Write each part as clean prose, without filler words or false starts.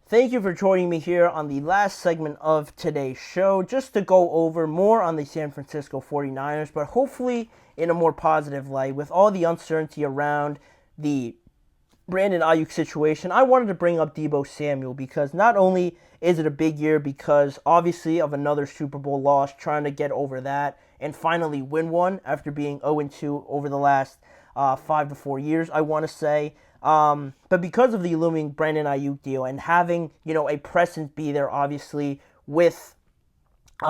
Thank you for joining me here on the last segment of today's show, just to go over more on the San Francisco 49ers, but hopefully in a more positive light. With all the uncertainty around the Brandon Ayuk situation, I wanted to bring up Deebo Samuel because not only is it a big year because obviously of another Super Bowl loss, trying to get over that and finally win one after being 0-2 over the last 5 to 4 years, I want to say. But because of the looming Brandon Ayuk deal and having, a presence be there, obviously, with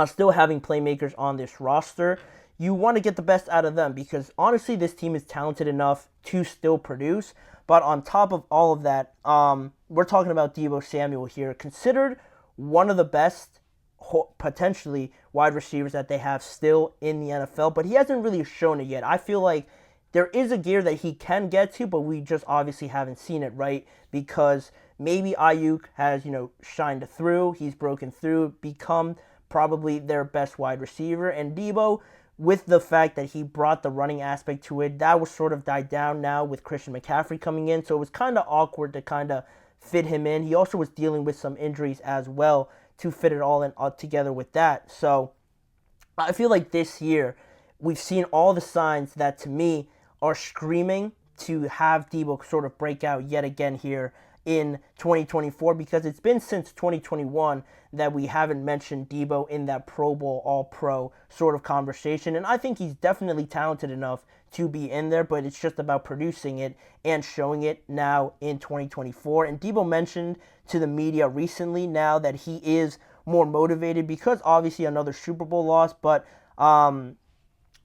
still having playmakers on this roster, you want to get the best out of them because honestly, this team is talented enough to still produce. But on top of all of that, we're talking about Deebo Samuel here, considered one of the best potentially wide receivers that they have still in the NFL, but he hasn't really shown it yet. I feel like there is a gear that he can get to, but we just obviously haven't seen it, right? Because maybe Ayuk has, shined through, he's broken through, become probably their best wide receiver, and Deebo, with the fact that he brought the running aspect to it, that was sort of died down now with Christian McCaffrey coming in, so it was kind of awkward to kind of fit him in. He also was dealing with some injuries as well to fit it all in together with that. So I feel like this year we've seen all the signs that to me are screaming to have Deebo sort of break out yet again here in 2024 because it's been since 2021 that we haven't mentioned Deebo in that Pro Bowl All-Pro sort of conversation. And I think he's definitely talented enough to be in there, but it's just about producing it and showing it now in 2024. And Deebo mentioned to the media recently now that he is more motivated because obviously another Super Bowl loss, but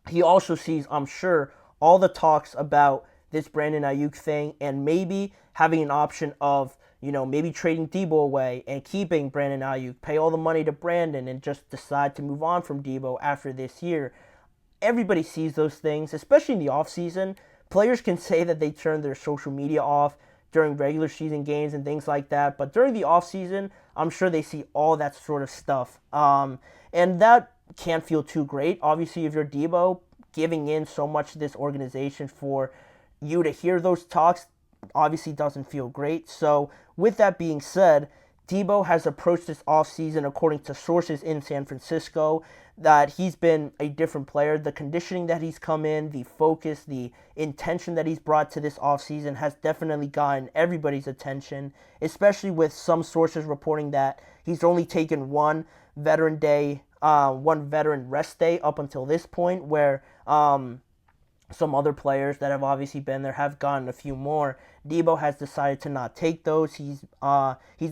he also sees, I'm sure, all the talks about this Brandon Ayuk thing and maybe having an option of, maybe trading Deebo away and keeping Brandon Ayuk, pay all the money to Brandon and just decide to move on from Deebo after this year. Everybody sees those things, especially in the offseason. Players can say that they turn their social media off during regular season games and things like that, but during the offseason, I'm sure they see all that sort of stuff. And that can't feel too great. Obviously, if you're Deebo, giving in so much to this organization for you to hear those talks obviously doesn't feel great. So with that being said, Deebo has approached this offseason, according to sources in San Francisco, that he's been a different player. The conditioning that he's come in, the focus, the intention that he's brought to this offseason has definitely gotten everybody's attention, especially with some sources reporting that he's only taken one veteran rest day up until this point, where some other players that have obviously been there have gotten a few more. Deebo has decided to not take those. He's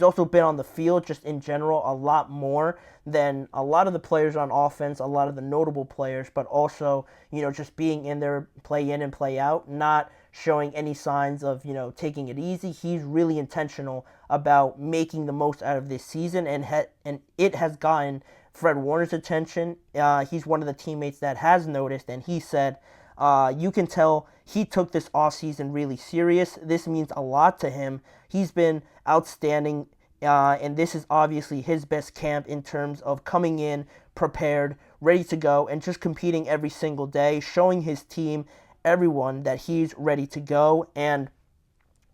also been on the field just in general a lot more than a lot of the players on offense, a lot of the notable players, but also, just being in there, play in and play out, not showing any signs of, taking it easy. He's really intentional about making the most out of this season, and it has gotten Fred Warner's attention. He's one of the teammates that has noticed, and he said, you can tell he took this offseason really serious. This means a lot to him. He's been outstanding, and this is obviously his best camp in terms of coming in prepared, ready to go, and just competing every single day, showing his team, everyone, that he's ready to go. And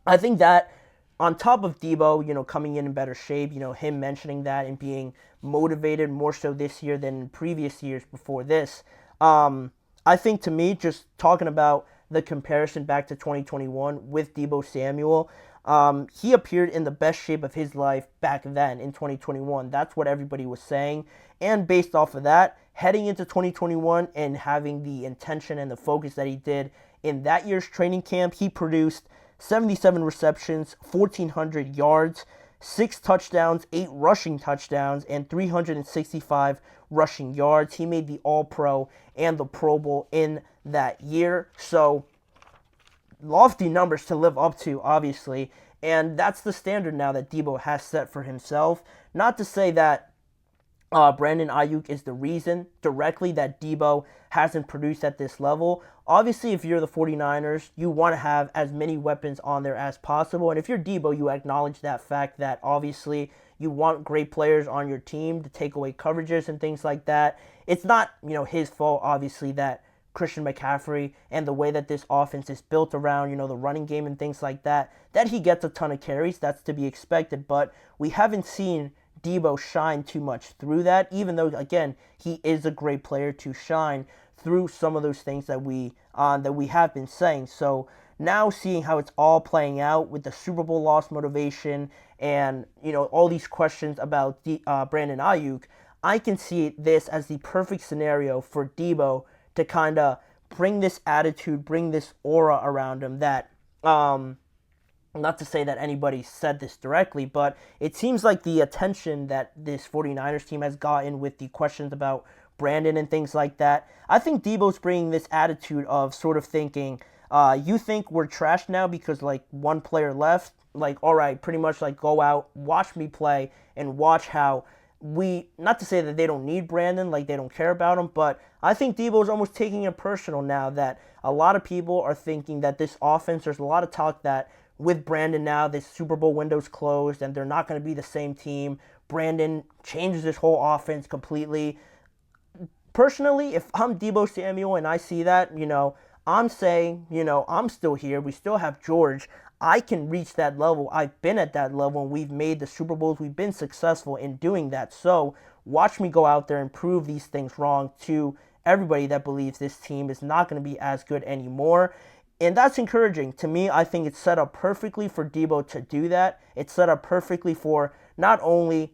I think that on top of Deebo, coming in better shape, him mentioning that and being motivated more so this year than in previous years before this, I think to me, just talking about the comparison back to 2021 with Deebo Samuel, he appeared in the best shape of his life back then in 2021. That's what everybody was saying. And based off of that, heading into 2021 and having the intention and the focus that he did in that year's training camp, he produced 77 receptions, 1,400 yards, 6 touchdowns, 8 rushing touchdowns, and 365 rushing yards. He made the All-Pro and the Pro Bowl in that year. So, lofty numbers to live up to, obviously. And that's the standard now that Deebo has set for himself. Not to say that Brandon Ayuk is the reason directly that Deebo hasn't produced at this level. Obviously, if you're the 49ers, you want to have as many weapons on there as possible. And if you're Deebo, you acknowledge that fact that obviously you want great players on your team to take away coverages and things like that. It's not, his fault, obviously, that Christian McCaffrey and the way that this offense is built around, the running game and things like that, that he gets a ton of carries. That's to be expected, but we haven't seen Deebo shine too much through that, even though, again, he is a great player to shine through some of those things that we have been saying. So now seeing how it's all playing out with the Super Bowl loss motivation and, all these questions about Brandon Ayuk, I can see this as the perfect scenario for Deebo to kind of bring this attitude, bring this aura around him that, not to say that anybody said this directly, but it seems like the attention that this 49ers team has gotten with the questions about Brandon and things like that, I think Deebo's bringing this attitude of sort of thinking, you think we're trash now because, one player left? All right, pretty much, go out, watch me play, and watch how not to say that they don't need Brandon, they don't care about him, but I think Deebo is almost taking it personal now that a lot of people are thinking that this offense, there's a lot of talk that with Brandon now, this Super Bowl window's closed and they're not going to be the same team. Brandon changes this whole offense completely. Personally, if I'm Deebo Samuel and I see that, I'm saying, I'm still here. We still have George. I can reach that level. I've been at that level, and we've made the Super Bowls. We've been successful in doing that. So watch me go out there and prove these things wrong to everybody that believes this team is not going to be as good anymore. And that's encouraging. To me, I think it's set up perfectly for Deebo to do that. It's set up perfectly for not only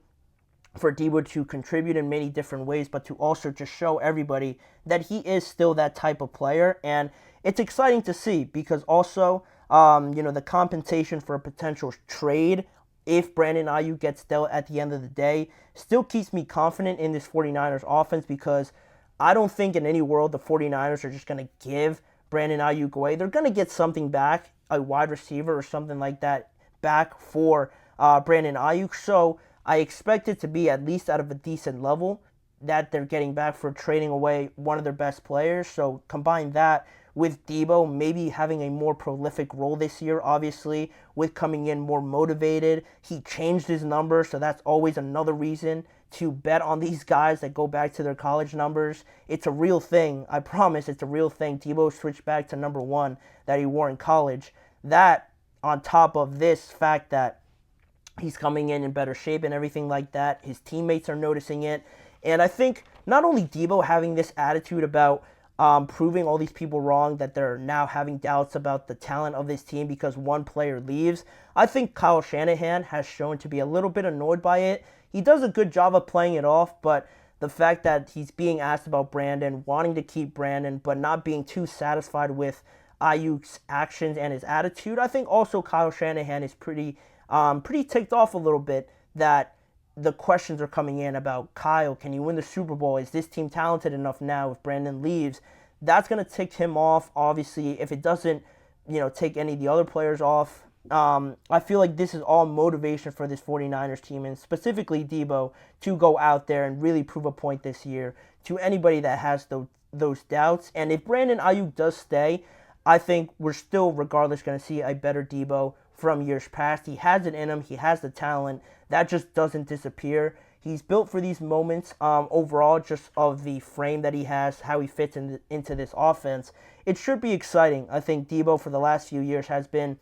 for Deebo to contribute in many different ways, but to also just show everybody that he is still that type of player. And it's exciting to see because also, the compensation for a potential trade, if Brandon Ayuk gets dealt at the end of the day, still keeps me confident in this 49ers offense because I don't think in any world the 49ers are just going to give Brandon Ayuk away. They're going to get something back, a wide receiver or something like that back for Brandon Ayuk. So I expect it to be at least out of a decent level that they're getting back for trading away one of their best players. So combine that with Deebo maybe having a more prolific role this year, obviously, with coming in more motivated. He changed his number, so that's always another reason to bet on these guys that go back to their college numbers. It's a real thing. I promise it's a real thing. Deebo switched back to number 1 that he wore in college. That, on top of this fact that he's coming in better shape and everything like that, his teammates are noticing it. And I think not only Deebo having this attitude about proving all these people wrong, that they're now having doubts about the talent of this team because one player leaves. I think Kyle Shanahan has shown to be a little bit annoyed by it. He does a good job of playing it off, but the fact that he's being asked about Brandon, wanting to keep Brandon, but not being too satisfied with Ayuk's actions and his attitude, I think also Kyle Shanahan is pretty ticked off a little bit that the questions are coming in about Kyle, can you win the Super Bowl? Is this team talented enough now if Brandon leaves? That's going to tick him off. Obviously, if it doesn't, take any of the other players off, I feel like this is all motivation for this 49ers team and specifically Deebo to go out there and really prove a point this year to anybody that has those doubts. And if Brandon Ayuk does stay, I think we're still, regardless, going to see a better Deebo from years past. He has it in him. He has the talent. That just doesn't disappear. He's built for these moments overall, just of the frame that he has, how he fits into this offense. It should be exciting. I think Deebo for the last few years has been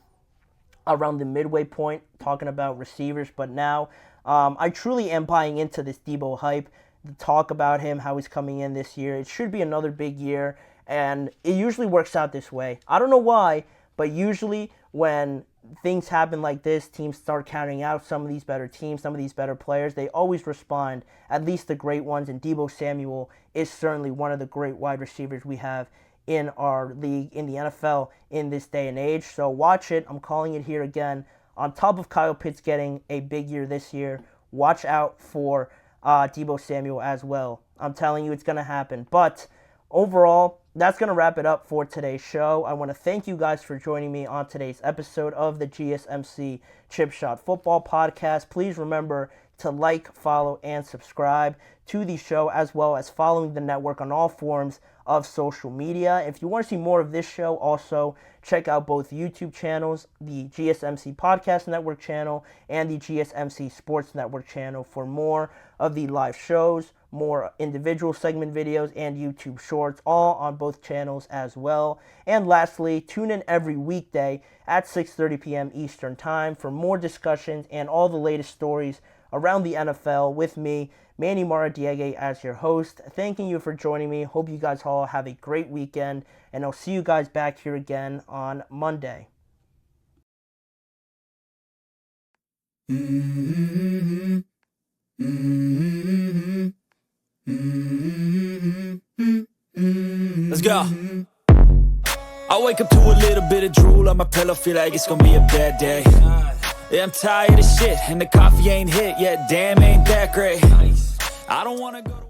around the midway point, talking about receivers, but now I truly am buying into this Deebo hype. The talk about him, how he's coming in this year. It should be another big year, and it usually works out this way. I don't know why, but usually when things happen like this, teams start counting out some of these better teams, some of these better players, they always respond, at least the great ones, and Deebo Samuel is certainly one of the great wide receivers we have in our league, in the NFL, in this day and age. So watch it. I'm calling it here again. On top of Kyle Pitts getting a big year this year, watch out for Deebo Samuel as well. I'm telling you, it's going to happen. But overall, that's going to wrap it up for today's show. I want to thank you guys for joining me on today's episode of the GSMC Chip Shot Football Podcast. Please remember to like, follow, and subscribe to the show, as well as following the network on all forms of social media. If you want to see more of this show, also check out both YouTube channels, the GSMC Podcast Network channel and the GSMC Sports Network channel for more of the live shows, more individual segment videos, and YouTube shorts, all on both channels as well. And lastly, tune in every weekday at 6:30 p.m. Eastern Time for more discussions and all the latest stories around the NFL with me, Manny Maradiaga, as your host. Thanking you for joining me. Hope you guys all have a great weekend, and I'll see you guys back here again on Monday. Let's go. I wake up to a little bit of drool on my pillow, feel like it's gonna be a bad day. Yeah, I'm tired of shit, and the coffee ain't hit yet, damn, ain't that great. I don't wanna go to